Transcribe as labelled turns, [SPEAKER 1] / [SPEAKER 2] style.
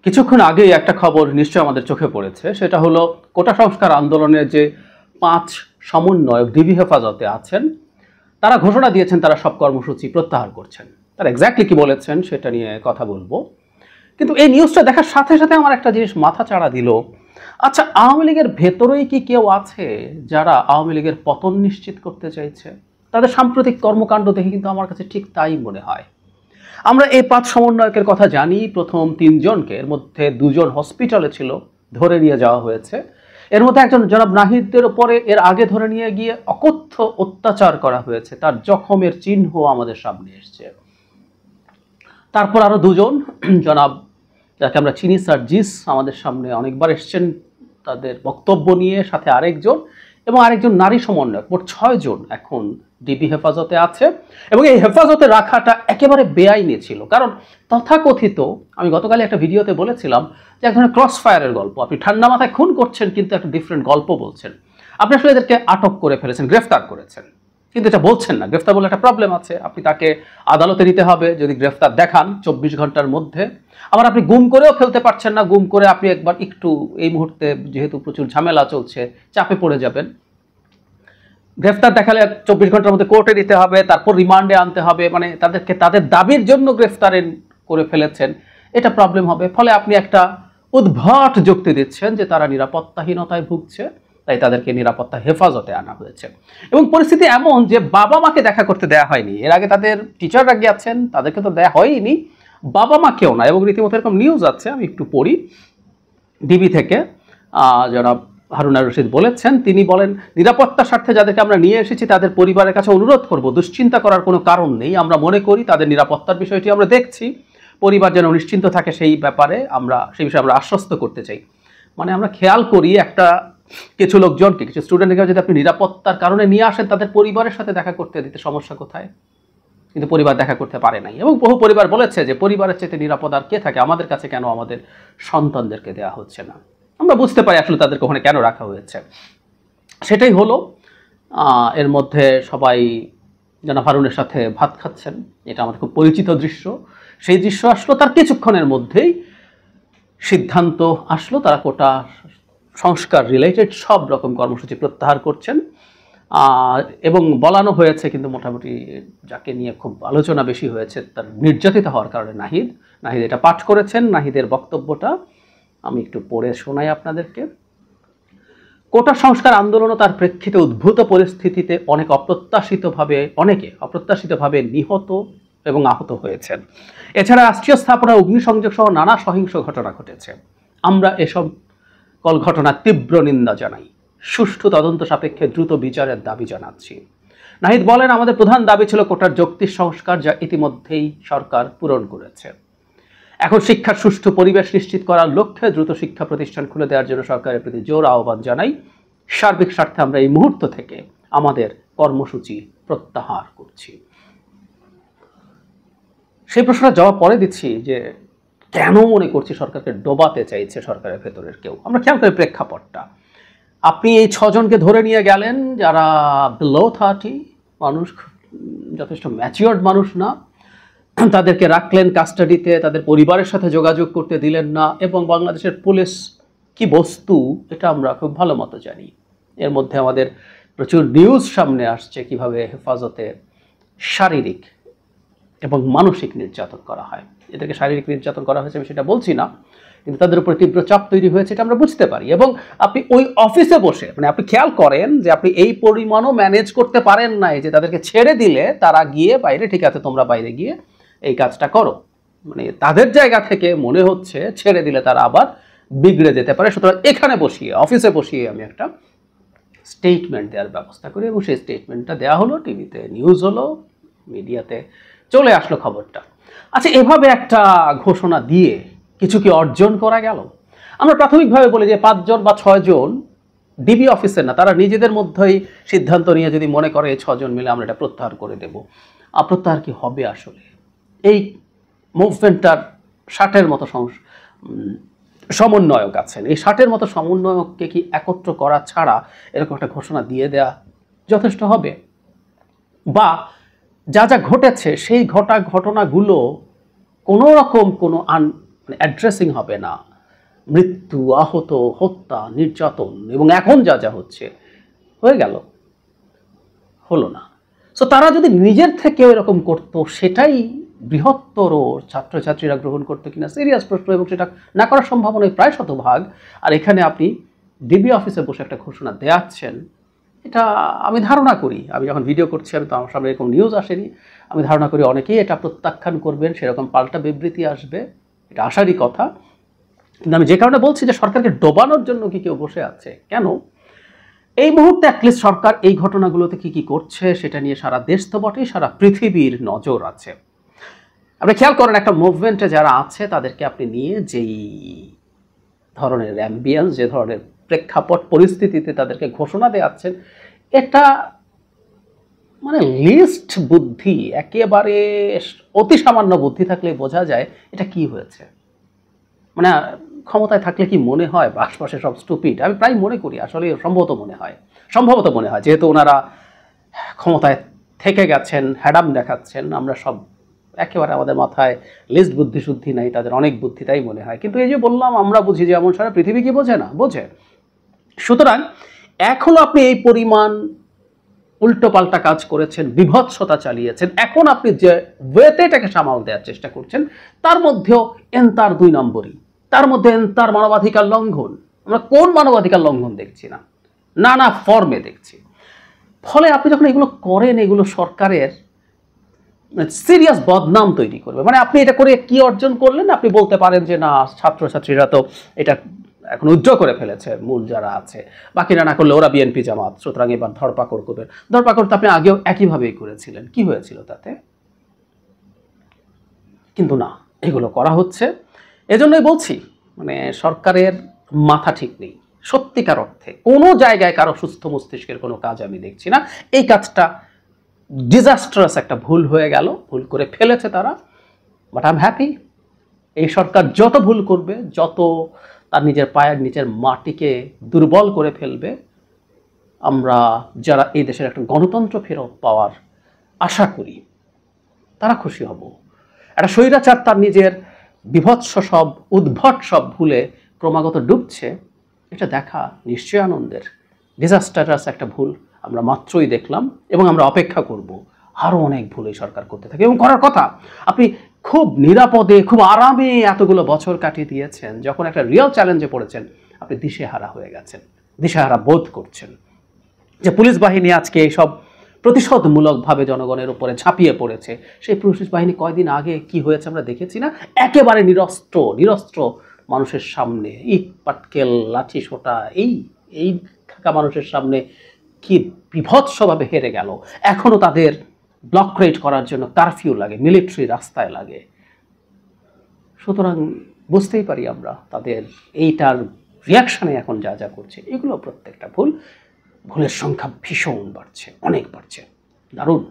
[SPEAKER 1] কিছুক্ষণ আগেই একটা খবর নিশ্চয় আমাদের চোখে পড়েছে, সেটা হলো কোটা সংস্কার আন্দোলনের যে 5 সমন্বয়ক ডিবি হেফাজতে আছেন তারা ঘোষণা দিয়েছেন তারা সব কর্মসূচি প্রত্যাহার করছেন। তারা এক্স্যাক্টলি কি বলেছেন সেটা নিয়ে কথা বলবো, কিন্তু এই নিউজটা দেখার সাথে সাথে আমার একটা জিনিস মাথা চাড়া দিল। আচ্ছা, আওয়ামী লীগের ভেতরেই কি কেউ আছে যারা আওয়ামী লীগের পতন নিশ্চিত করতে চাইছে? তাদের সাম্প্রতিক কর্মকাণ্ড দেখে কিন্তু আমার কাছে ঠিক তাই মনে হয়। আমরা এই 5 সমন্বয়কের কথা জানি। প্রথম 3 জনকে, এর মধ্যে 2 জন হসপিটালে ছিল, ধরে নিয়ে যাওয়া হয়েছে। এর মধ্যে একজন জনাব নাহিদের উপরে এর আগে ধরে নিয়ে গিয়ে অকথ্য অত্যাচার করা হয়েছে, তার জখমের চিহ্ন আমাদের সামনে এসছে। তারপর আরো 2 জন জনাব যাকে আমরা চিনি সার্জিস আমাদের সামনে অনেকবার এসছেন তাদের বক্তব্য নিয়ে, সাথে আরেকজন এবং আরেকজন নারী সমন্বয়ক, মোট 6 জন এখন ডিবি হেফাজতে আছে। এবং এই হেফাজতে রাখাটা একেবারে বেআইনি ছিল, কারণ তথাকথিত, আমি গতকাল একটা ভিডিওতে বলেছিলাম যে এক ধরনের ক্রস ফায়ারের গল্প। আপনি ঠান্ডা মাথায় খুন করছেন কিন্তু একটা ডিফারেন্ট গল্প বলছেন। আপনি আসলে এদেরকে আটক করে ফেলেছেন, গ্রেফতার করেছেন, কিন্তু এটা বলছেন না। গ্রেফতার বলে একটা প্রবলেম আছে, আপনি তাকে আদালতে নিতে হবে যদি গ্রেফতার দেখান 24 ঘন্টার মধ্যে। আবার আপনি গুম করেও ফেলতে পারছেন না, গুম করে আপনি একবার একটু এই মুহূর্তে যেহেতু প্রচুর ঝামেলা চলছে চাপে পড়ে যাবেন। গ্রেফতার দেখালে 24 ঘন্টার মধ্যে কোর্টে নিতে হবে, তারপর রিমান্ডে আনতে হবে, মানে তাদেরকে তাদের দাবির জন্য গ্রেফতারে করে ফেলেছেন, এটা প্রবলেম হবে। ফলে আপনি একটা উদ্ভট যুক্তি দিচ্ছেন যে তারা নিরাপত্তাহীনতায় ভুগছে, তাই তাদেরকে নিরাপত্তা হেফাজতে আনা হয়েছে। এবং পরিস্থিতি এমন যে বাবা মাকে দেখা করতে দেয়া হয়নি। এর আগে তাদের টিচাররা গিয়েছেন, তাদেরকে তো দেয়া হয়নি, বাবা মাকেও না। এবং রীতিমতো এরকম নিউজ আছে, আমি একটু পড়ি ডিবি থেকে। জনাব হারুনা রশিদ বলেছেন, তিনি বলেন, নিরাপত্তার স্বার্থে যাদেরকে আমরা নিয়ে এসেছি তাদের পরিবারের কাছে অনুরোধ করব, দুশ্চিন্তা করার কোনো কারণ নেই। আমরা মনে করি তাদের নিরাপত্তার বিষয়টি আমরা দেখছি, পরিবার যেন নিশ্চিন্ত থাকে সেই ব্যাপারে সেই বিষয়ে আমরা আশ্বস্ত করতে চাই। মানে আমরা খেয়াল করি একটা কিছু লোকজনকে, কিছু স্টুডেন্টকে যদি আপনি নিরাপত্তার কারণে নিয়ে আসেন, তাদের পরিবারের সাথে দেখা করতে দিতে সমস্যা কোথায়? কিন্তু পরিবার দেখা করতে পারে নাই। এবং বহু পরিবার বলেছে যে পরিবারের চেয়ে নিরাপদ আর কে থাকে, আমাদের কাছে কেন আমাদের সন্তানদেরকে দেওয়া হচ্ছে না? আমরা বুঝতে পারি আসলে তাদেরকে ওখানে কেন রাখা হয়েছে। সেটাই হলো। এর মধ্যে সবাই জনাব হারুনের সাথে ভাত খাচ্ছেন, এটা আমাদের খুব পরিচিত দৃশ্য। সেই দৃশ্য আসলো, তার কিছুক্ষণের মধ্যেই সিদ্ধান্ত আসলো তারা কোটা সংস্কার রিলেটেড সব রকম কর্মসূচি প্রত্যাহার করছেন। এবং বলানো হয়েছে, কিন্তু মোটামুটি যাকে নিয়ে খুব আলোচনা বেশি হয়েছে তার নির্যাতিত হওয়ার কারণে নাহিদ এটা পাঠ করেছেন। নাহিদের বক্তব্যটা আমি একটু পড়ে শোনাই আপনাদেরকে। কোটা সংস্কার আন্দোলন ও তার প্রেক্ষিতে উদ্ভূত পরিস্থিতিতে অনেকে অপ্রত্যাশিতভাবে নিহত এবং আহত হয়েছেন। এছাড়া রাষ্ট্রীয় স্থাপনা, অগ্নিসংযোগ সহ নানা সহিংস ঘটনা ঘটেছে। আমরা এসব ঘটনার তীব্র নিন্দা জানাই, সুষ্ঠু তদন্ত সাপেক্ষে দ্রুত বিচারের দাবি জানাচ্ছি। নাহিদ বলেন, আমাদের প্রধান দাবি ছিল কোটার যৌক্তিক সংস্কার, যা ইতিমধ্যেই সরকার পূরণ করেছে। এখন শিক্ষার সুষ্ঠু পরিবেশ নিশ্চিত করার লক্ষ্যে দ্রুত শিক্ষা প্রতিষ্ঠান খুলে দেওয়ার জন্য সরকারের প্রতি জোর আহ্বান জানাই। সার্বিক স্বার্থে আমরা এই মুহূর্ত থেকে আমাদের কর্মসূচি প্রত্যাহার করছি। সেই প্রশ্নটা জবাব পরে দিচ্ছি যে কেন মনে করছি সরকারকে ডোবাতে চাইছে সরকারের ভেতরের কেউ। আমরা খেয়াল করি প্রেক্ষাপটটা। আপনি এই 6 জনকে ধরে নিয়ে গেলেন যারা বিলো 30 মানুষ, যথেষ্ট ম্যাচিওর্ড মানুষ না, তাদেরকে রাখলেন কাস্টাডিতে, তাদের পরিবারের সাথে যোগাযোগ করতে দিলেন না। এবং বাংলাদেশের পুলিশ কি বস্তু এটা আমরা খুব ভালো মতো জানি। এর মধ্যে আমাদের প্রচুর নিউজ সামনে আসছে কিভাবে হেফাজতে শারীরিক এবং মানসিক নির্যাতন করা হয়। এদেরকে শারীরিক নির্যাতন করা হয়েছে আমি সেটা বলছি না, কিন্তু তাদের উপরে তীব্র চাপ তৈরি হয়েছে এটা আমরা বুঝতে পারি। এবং আপনি ওই অফিসে বসে, মানে আপনি খেয়াল করেন যে আপনি এই পরিমাণও ম্যানেজ করতে পারেন নাই যে তাদেরকে ছেড়ে দিলে তারা গিয়ে বাইরে, ঠিক আছে তোমরা বাইরে গিয়ে এই কাজটা করো, মানে তাদের জায়গা থেকে মনে হচ্ছে ছেড়ে দিলে তারা আবার বিগড়ে যেতে পারে। সুতরাং এখানে বসিয়ে, অফিসে বসিয়ে আমি একটা স্টেটমেন্ট দেওয়ার ব্যবস্থা করি এবং সেই স্টেটমেন্টটা দেওয়া হলো, টিভিতে নিউজ হলো, মিডিয়াতে চলে আসলো খবরটা। আচ্ছা, এভাবে একটা ঘোষণা দিয়ে কিছু কি অর্জন করা গেল? আমরা প্রাথমিকভাবে বলি যে 5 জন বা 6 জন ডিবি অফিসের না, তারা নিজেদের মধ্যেই সিদ্ধান্ত নিয়ে যদি মনে করে 6 জন মিলে আমরা এটা প্রত্যাহার করে দেব। প্রত্যাহার কি হবে আসলে? এই মুভমেন্টটার 60-এর মতো সমন্বয়ক আছেন। এই 60-এর মতো সমন্বয়ককে কি একত্র করা ছাড়া এরকম একটা ঘোষণা দিয়ে দেয়া যথেষ্ট হবে? বা যা যা ঘটেছে সেই ঘটনাগুলো কোনো রকম কোনো মানে অ্যাড্রেসিং হবে না মৃত্যু, আহত, হত্যা, নির্যাতন এবং এখন যা যা হচ্ছে, হয়ে গেল, হলো না। সো তারা যদি নিজের থেকেও এরকম করতো, সেটাই বৃহত্তর ছাত্রছাত্রীরা গ্রহণ করতো কিনা সিরিয়াস প্রশ্ন, এবং সেটা না করার সম্ভাবনায় প্রায় শতভাগ। আর এখানে আপনি ডিবি অফিসে বসে একটা ঘোষণা দেওয়াচ্ছেন, এটা আমি ধারণা করি, আমি যখন ভিডিও করছি, আমি তো আমার সামনে এরকম নিউজ আসেনি, আমি ধারণা করি অনেকেই এটা প্রত্যাখ্যান করবেন, সেরকম পাল্টা বিবৃতি আসবে, এটা আশারই কথা। কিন্তু আমি যে কারণে বলছি যে সরকারকে ডোবানোর জন্য কি কেউ বসে আছে, কেন এই মুহূর্তে অ্যাটলিস্ট সরকার এই ঘটনাগুলোতে কি কি করছে সেটা নিয়ে সারা দেশ তো বটেই, সারা পৃথিবীর নজর আছে। আপনি খেয়াল করেন একটা মুভমেন্টে যারা আছে তাদেরকে আপনি নিয়ে যেই ধরনের অ্যাম্বিয়েন্স, যে ধরনের প্রেক্ষাপট পরিস্থিতিতে তাদেরকে ঘোষণা দেওয়াচ্ছেন, এটা মানে লিস্ট বুদ্ধি, একেবারে অতি সামান্য বুদ্ধি থাকলে বোঝা যায় এটা কি হয়েছে। মানে ক্ষমতায় থাকলে কি মনে হয় বা আশপাশে সব স্টুপিড? আমি প্রায় মনে করি আসলে সম্ভবত মনে হয় যেহেতু ওনারা ক্ষমতায় থেকে গেছেন, হ্যাডাম দেখাচ্ছেন, আমরা সব একেবারে আমাদের মাথায় লিস্ট বুদ্ধি শুদ্ধি নাই, তাদের অনেক বুদ্ধি, তাই মনে হয়। কিন্তু এই যে বললাম, আমরা বুঝি যেমন সারা পৃথিবী কি বোঝে না, বোঝে। সুতরাং এখনো আপনি এই পরিমাণ উল্টোপাল্টা কাজ করেছেন, বিভৎসতা চালিয়েছেন, এখন আপনি যে ওয়েতে এটাকে সামাল দেওয়ার চেষ্টা করছেন, তার মধ্যেও এনতার 2 নম্বরই, তার মধ্যে এনতার মানবাধিকার লঙ্ঘন। আমরা কোন মানবাধিকার লঙ্ঘন দেখছি না, নানা ফর্মে দেখছি। ফলে আপনি যখন এগুলো করেন, এগুলো সরকারের সিরিয়াস বদনাম তৈরি করবে। মানে আপনি এটা করে কি অর্জন করলেন? আপনি বলতে পারেন যে না, ছাত্রছাত্রীরা তো এটা এখন উইথড্র করে ফেলেছে, মূল যারা আছে, বাকিরা না করলে ওরা বিএনপি জামাত, সুতরাং এবার ধরপাকড় করবেন। ধরপাকড় তো আপনি আগেও একইভাবেই করেছিলেন, কি হয়েছিল তাতে? কিন্তু না, এগুলো করা হচ্ছে। এজন্যই বলছি, মানে সরকারের মাথা ঠিক নেই সত্যিকার অর্থে। কোনো জায়গায় কারো সুস্থ মস্তিষ্কের কোনো কাজ আমি দেখছি না। এই কাজটা ডিজাস্ট্রাস একটা ভুল হয়ে গেল, ভুল করে ফেলেছে তারা। বাট আই এম হ্যাপি, এই সরকার যত ভুল করবে, যত তার নিজের পায়ের নিচের মাটিকে দুর্বল করে ফেলবে, আমরা যারা এই দেশের একটা গণতন্ত্র ফেরত পাওয়ার আশা করি, তারা খুশি হব। একটা স্বৈরাচার তার নিজের বিভৎস সব, উদ্ভট সব ভুলে ক্রমাগত ডুবছে, এটা দেখা নিশ্চয়ই আনন্দের। ডিজাস্টারাস একটা ভুল আমরা মাত্রই দেখলাম, এবং আমরা অপেক্ষা করব আরও অনেক ভুল এই সরকার করতে থাকে, এবং করার কথা। আপনি খুব নিরাপদে, খুব আরামে এতগুলো বছর কাটিয়ে দিয়েছেন, যখন একটা রিয়েল চ্যালেঞ্জে পড়েছেন আপনি দিশেহারা হয়ে গেছেন, দিশেহারা বোধ করছেন। যে পুলিশ বাহিনী আজকে এইসব প্রতিশোধমূলকভাবে জনগণের উপরে ঝাঁপিয়ে পড়েছে, সেই পুলিশ বাহিনী কয়দিন আগে কি হয়েছে আমরা দেখেছি না? একেবারে নিরস্ত্র মানুষের সামনে ইট পাটকেল লাঠি সোটা এই থাকা মানুষের সামনে কি বিভৎসভাবে হেরে গেল। এখনো তাদের ব্লক রেড করার জন্য কারফিউ লাগে, মিলিটারি রাস্তায় লাগে। সুতরাং বুঝতেই পারি আমরা তাদের এইটার রিয়াকশানে এখন যা যা করছে, এগুলো প্রত্যেকটা ভুল। ভুলের সংখ্যা ভীষণ বাড়ছে, অনেক বাড়ছে, দারুণ।